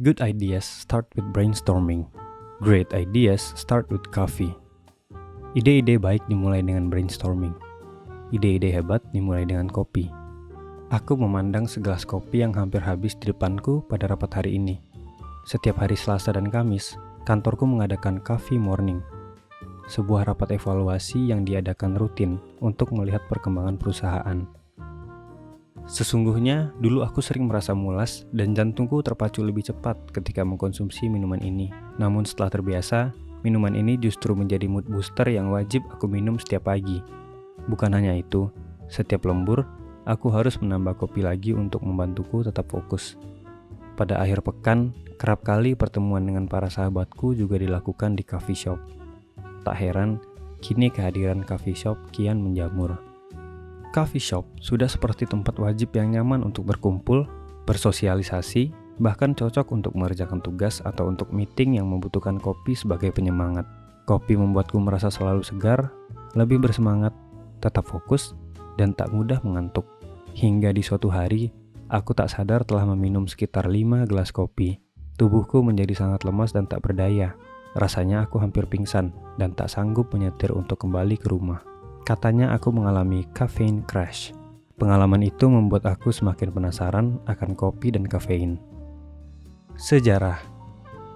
Good ideas start with brainstorming. Great ideas start with coffee. Ide-ide baik dimulai dengan brainstorming. Ide-ide hebat dimulai dengan kopi. Aku memandang segelas kopi yang hampir habis di depanku pada rapat hari ini. Setiap hari Selasa dan Kamis, kantorku mengadakan coffee morning. Sebuah rapat evaluasi yang diadakan rutin untuk melihat perkembangan perusahaan. Sesungguhnya, dulu aku sering merasa mulas dan jantungku terpacu lebih cepat ketika mengkonsumsi minuman ini. Namun setelah terbiasa, minuman ini justru menjadi mood booster yang wajib aku minum setiap pagi. Bukan hanya itu, setiap lembur, aku harus menambah kopi lagi untuk membantuku tetap fokus. Pada akhir pekan, kerap kali pertemuan dengan para sahabatku juga dilakukan di coffee shop. Tak heran, kini kehadiran coffee shop kian menjamur. Coffee shop sudah seperti tempat wajib yang nyaman untuk berkumpul, bersosialisasi, bahkan cocok untuk mengerjakan tugas atau untuk meeting yang membutuhkan kopi sebagai penyemangat. Kopi membuatku merasa selalu segar, lebih bersemangat, tetap fokus, dan tak mudah mengantuk. Hingga di suatu hari, aku tak sadar telah meminum sekitar 5 gelas kopi. Tubuhku menjadi sangat lemas dan tak berdaya. Rasanya aku hampir pingsan dan tak sanggup menyetir untuk kembali ke rumah. Katanya aku mengalami caffeine crash. Pengalaman itu membuat aku semakin penasaran akan kopi dan kafein. Sejarah.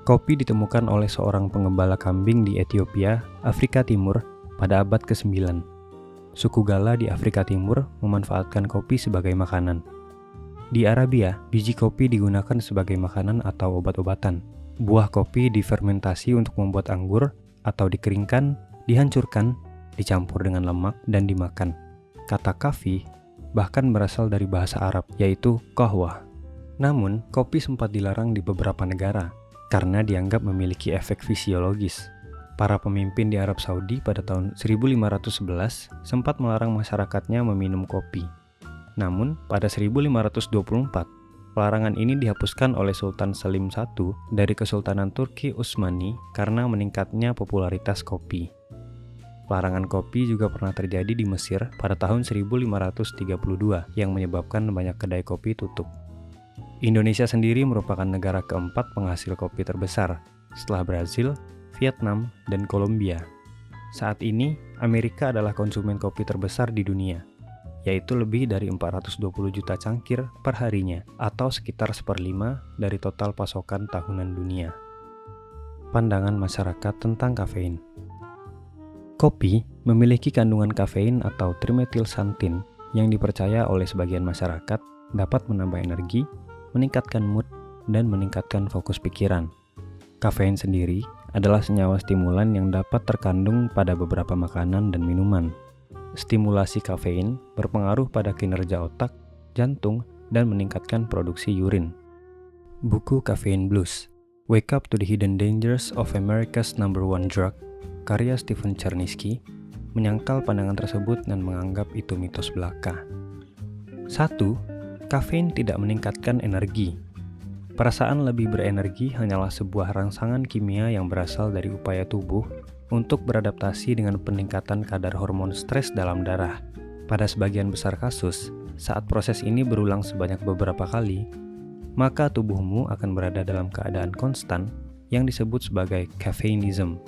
Kopi ditemukan oleh seorang pengembala kambing di Ethiopia, Afrika Timur, pada abad ke-9. Suku Gala di Afrika Timur memanfaatkan kopi sebagai makanan. Di Arabia, biji kopi digunakan sebagai makanan atau obat-obatan. Buah kopi difermentasi untuk membuat anggur atau dikeringkan, dihancurkan, dicampur dengan lemak, dan dimakan. Kata kafi bahkan berasal dari bahasa Arab, yaitu qahwah. Namun, kopi sempat dilarang di beberapa negara karena dianggap memiliki efek fisiologis. Para pemimpin di Arab Saudi pada tahun 1511 sempat melarang masyarakatnya meminum kopi. Namun, pada 1524, pelarangan ini dihapuskan oleh Sultan Selim I dari Kesultanan Turki Utsmani karena meningkatnya popularitas kopi. Pelarangan kopi juga pernah terjadi di Mesir pada tahun 1532 yang menyebabkan banyak kedai kopi tutup. Indonesia sendiri merupakan negara keempat penghasil kopi terbesar setelah Brazil, Vietnam, dan Kolombia. Saat ini, Amerika adalah konsumen kopi terbesar di dunia, yaitu lebih dari 420 juta cangkir per harinya atau sekitar 1/5 dari total pasokan tahunan dunia. Pandangan masyarakat tentang kafein. Kopi memiliki kandungan kafein atau trimetilsantin yang dipercaya oleh sebagian masyarakat dapat menambah energi, meningkatkan mood, dan meningkatkan fokus pikiran. Kafein sendiri adalah senyawa stimulan yang dapat terkandung pada beberapa makanan dan minuman. Stimulasi kafein berpengaruh pada kinerja otak, jantung, dan meningkatkan produksi urin. Buku Caffeine Blues, Wake Up to the Hidden Dangers of America's Number One Drug, karya Stephen Chernisky, menyangkal pandangan tersebut dan menganggap itu mitos belaka. 1. Kafein tidak meningkatkan energi. Perasaan lebih berenergi hanyalah sebuah rangsangan kimia yang berasal dari upaya tubuh untuk beradaptasi dengan peningkatan kadar hormon stres dalam darah. Pada sebagian besar kasus, saat proses ini berulang sebanyak beberapa kali, maka tubuhmu akan berada dalam keadaan konstan yang disebut sebagai caffeineism.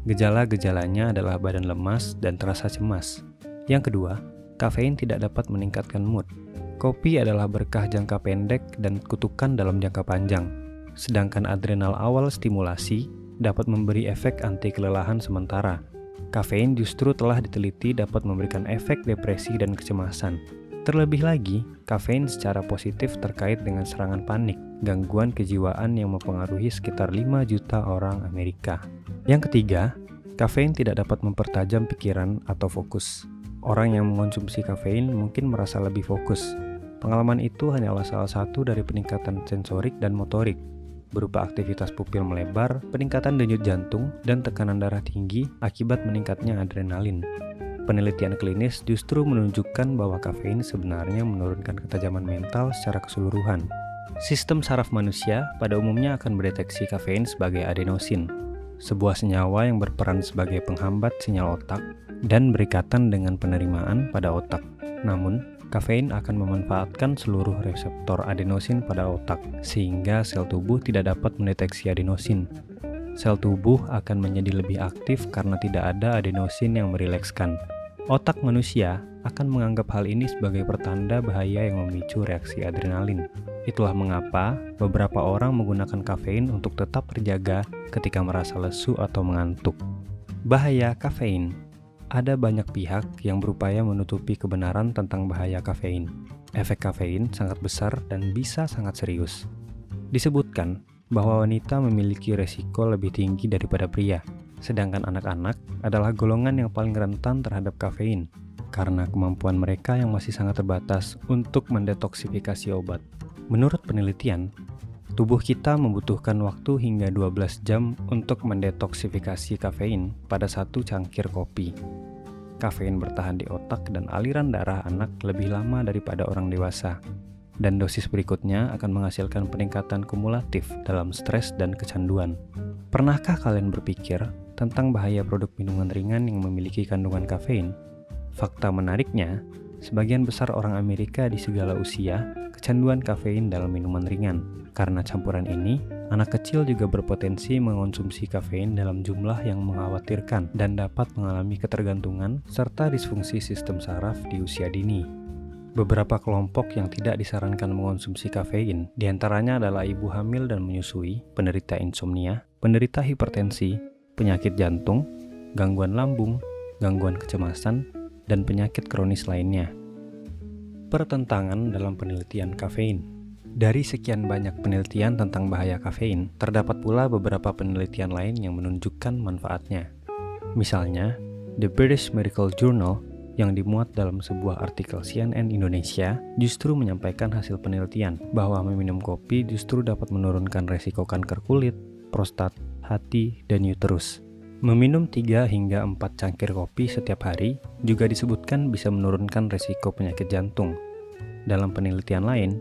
Gejala-gejalanya adalah badan lemas dan terasa cemas. Yang kedua, kafein tidak dapat meningkatkan mood. Kopi adalah berkah jangka pendek dan kutukan dalam jangka panjang. Sedangkan adrenal awal stimulasi dapat memberi efek anti kelelahan sementara. Kafein justru telah diteliti dapat memberikan efek depresi dan kecemasan. Terlebih lagi, kafein secara positif terkait dengan serangan panik, gangguan kejiwaan yang mempengaruhi sekitar 5 juta orang Amerika. Yang ketiga, kafein tidak dapat mempertajam pikiran atau fokus. Orang yang mengonsumsi kafein mungkin merasa lebih fokus. Pengalaman itu hanyalah salah satu dari peningkatan sensorik dan motorik, berupa aktivitas pupil melebar, peningkatan denyut jantung, dan tekanan darah tinggi akibat meningkatnya adrenalin. Penelitian klinis justru menunjukkan bahwa kafein sebenarnya menurunkan ketajaman mental secara keseluruhan. Sistem saraf manusia pada umumnya akan mendeteksi kafein sebagai adenosin, sebuah senyawa yang berperan sebagai penghambat sinyal otak dan berikatan dengan penerimaan pada otak. Namun, Kafein akan memanfaatkan seluruh reseptor adenosin pada otak, sehingga sel tubuh tidak dapat mendeteksi adenosin. Sel tubuh akan menjadi lebih aktif karena tidak ada adenosin yang merilekskan. Otak manusia akan menganggap hal ini sebagai pertanda bahaya yang memicu reaksi adrenalin. Itulah mengapa beberapa orang menggunakan kafein untuk tetap terjaga ketika merasa lesu atau mengantuk. Bahaya kafein. Ada banyak pihak yang berupaya menutupi kebenaran tentang bahaya kafein. Efek kafein sangat besar dan bisa sangat serius. Disebutkan bahwa wanita memiliki resiko lebih tinggi daripada pria, sedangkan anak-anak adalah golongan yang paling rentan terhadap kafein karena kemampuan mereka yang masih sangat terbatas untuk mendetoksifikasi obat. Menurut penelitian, tubuh kita membutuhkan waktu hingga 12 jam untuk mendetoksifikasi kafein pada satu cangkir kopi. Kafein bertahan di otak dan aliran darah anak lebih lama daripada orang dewasa, dan dosis berikutnya akan menghasilkan peningkatan kumulatif dalam stres dan kecanduan. Pernahkah kalian berpikir tentang bahaya produk minuman ringan yang memiliki kandungan kafein? Fakta menariknya, sebagian besar orang Amerika di segala usia kecanduan kafein dalam minuman ringan. Karena campuran ini, anak kecil juga berpotensi mengonsumsi kafein dalam jumlah yang mengkhawatirkan dan dapat mengalami ketergantungan serta disfungsi sistem saraf di usia dini. Beberapa kelompok yang tidak disarankan mengonsumsi kafein, diantaranya adalah ibu hamil dan menyusui, penderita insomnia, penderita hipertensi, penyakit jantung, gangguan lambung, gangguan kecemasan, dan penyakit kronis lainnya. Pertentangan dalam penelitian kafein. Dari sekian banyak penelitian tentang bahaya kafein, terdapat pula beberapa penelitian lain yang menunjukkan manfaatnya. Misalnya, The British Medical Journal yang dimuat dalam sebuah artikel CNN Indonesia justru menyampaikan hasil penelitian bahwa meminum kopi justru dapat menurunkan resiko kanker kulit, prostat, hati, dan uterus. Meminum 3 hingga 4 cangkir kopi setiap hari juga disebutkan bisa menurunkan resiko penyakit jantung. Dalam penelitian lain,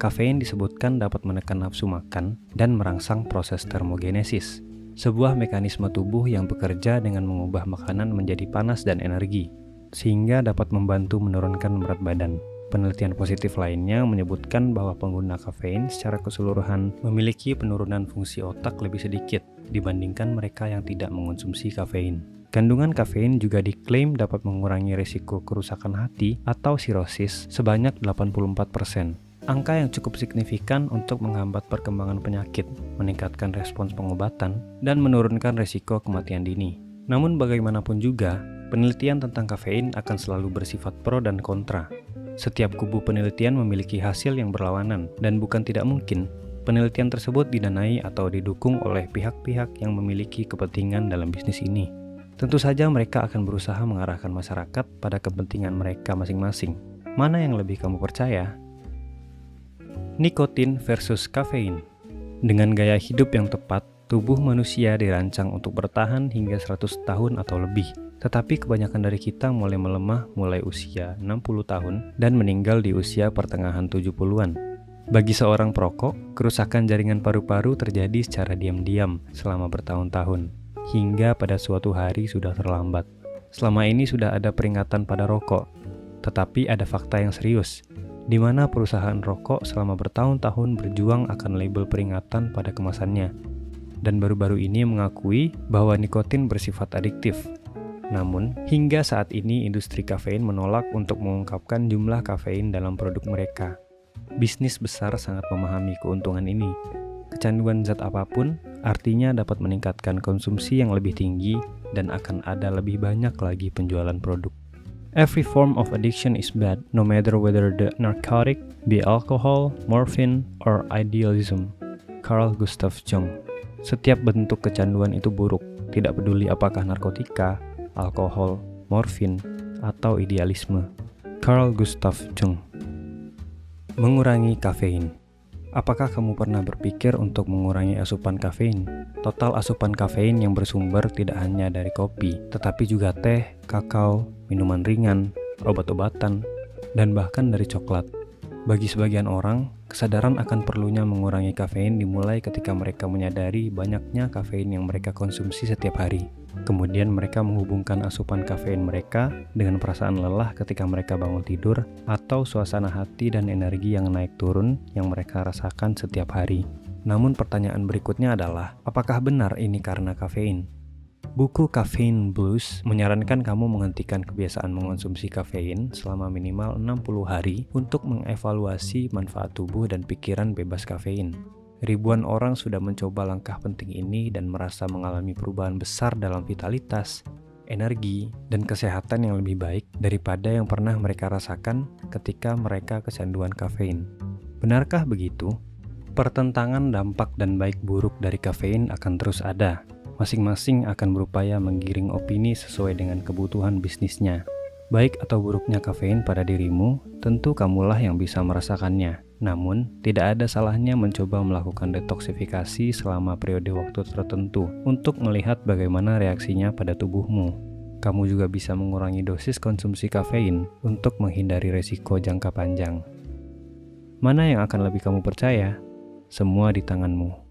kafein disebutkan dapat menekan nafsu makan dan merangsang proses termogenesis, sebuah mekanisme tubuh yang bekerja dengan mengubah makanan menjadi panas dan energi, sehingga dapat membantu menurunkan berat badan. Penelitian positif lainnya menyebutkan bahwa pengguna kafein secara keseluruhan memiliki penurunan fungsi otak lebih sedikit dibandingkan mereka yang tidak mengonsumsi kafein. Kandungan kafein juga diklaim dapat mengurangi risiko kerusakan hati atau sirosis sebanyak 84%. Angka yang cukup signifikan untuk menghambat perkembangan penyakit, meningkatkan respons pengobatan, dan menurunkan risiko kematian dini. Namun bagaimanapun juga, penelitian tentang kafein akan selalu bersifat pro dan kontra. Setiap kubu penelitian memiliki hasil yang berlawanan, dan bukan tidak mungkin penelitian tersebut didanai atau didukung oleh pihak-pihak yang memiliki kepentingan dalam bisnis ini. Tentu saja mereka akan berusaha mengarahkan masyarakat pada kepentingan mereka masing-masing. Mana yang lebih kamu percaya? Nikotin versus kafein. Dengan gaya hidup yang tepat, tubuh manusia dirancang untuk bertahan hingga 100 tahun atau lebih. Tetapi kebanyakan dari kita mulai melemah mulai usia 60 tahun dan meninggal di usia pertengahan 70-an. Bagi seorang perokok, kerusakan jaringan paru-paru terjadi secara diam-diam selama bertahun-tahun, hingga pada suatu hari sudah terlambat. Selama ini sudah ada peringatan pada rokok, tetapi ada fakta yang serius, di mana perusahaan rokok selama bertahun-tahun berjuang akan label peringatan pada kemasannya, dan baru-baru ini mengakui bahwa nikotin bersifat adiktif. Namun, hingga saat ini industri kafein menolak untuk mengungkapkan jumlah kafein dalam produk mereka. Bisnis besar sangat memahami keuntungan ini. Kecanduan zat apapun artinya dapat meningkatkan konsumsi yang lebih tinggi dan akan ada lebih banyak lagi penjualan produk. Every form of addiction is bad, no matter whether the narcotic be alcohol, morphine, or idealism. Carl Gustav Jung. Setiap bentuk kecanduan itu buruk, tidak peduli apakah narkotika, alkohol, morfin, atau idealisme. Carl Gustav Jung. Mengurangi kafein. Apakah kamu pernah berpikir untuk mengurangi asupan kafein? Total asupan kafein yang bersumber tidak hanya dari kopi, tetapi juga teh, kakao, minuman ringan, obat-obatan, dan bahkan dari coklat. Bagi sebagian orang, kesadaran akan perlunya mengurangi kafein dimulai ketika mereka menyadari banyaknya kafein yang mereka konsumsi setiap hari. Kemudian mereka menghubungkan asupan kafein mereka dengan perasaan lelah ketika mereka bangun tidur atau suasana hati dan energi yang naik turun yang mereka rasakan setiap hari. Namun pertanyaan berikutnya adalah, apakah benar ini karena kafein? Buku Caffeine Blues menyarankan kamu menghentikan kebiasaan mengonsumsi kafein selama minimal 60 hari untuk mengevaluasi manfaat tubuh dan pikiran bebas kafein. Ribuan orang sudah mencoba langkah penting ini dan merasa mengalami perubahan besar dalam vitalitas, energi, dan kesehatan yang lebih baik daripada yang pernah mereka rasakan ketika mereka kecanduan kafein. Benarkah begitu? Pertentangan dampak dan baik buruk dari kafein akan terus ada. Masing-masing akan berupaya menggiring opini sesuai dengan kebutuhan bisnisnya. Baik atau buruknya kafein pada dirimu, tentu kamulah yang bisa merasakannya. Namun, tidak ada salahnya mencoba melakukan detoksifikasi selama periode waktu tertentu untuk melihat bagaimana reaksinya pada tubuhmu. Kamu juga bisa mengurangi dosis konsumsi kafein untuk menghindari resiko jangka panjang. Mana yang akan lebih kamu percaya? Semua di tanganmu.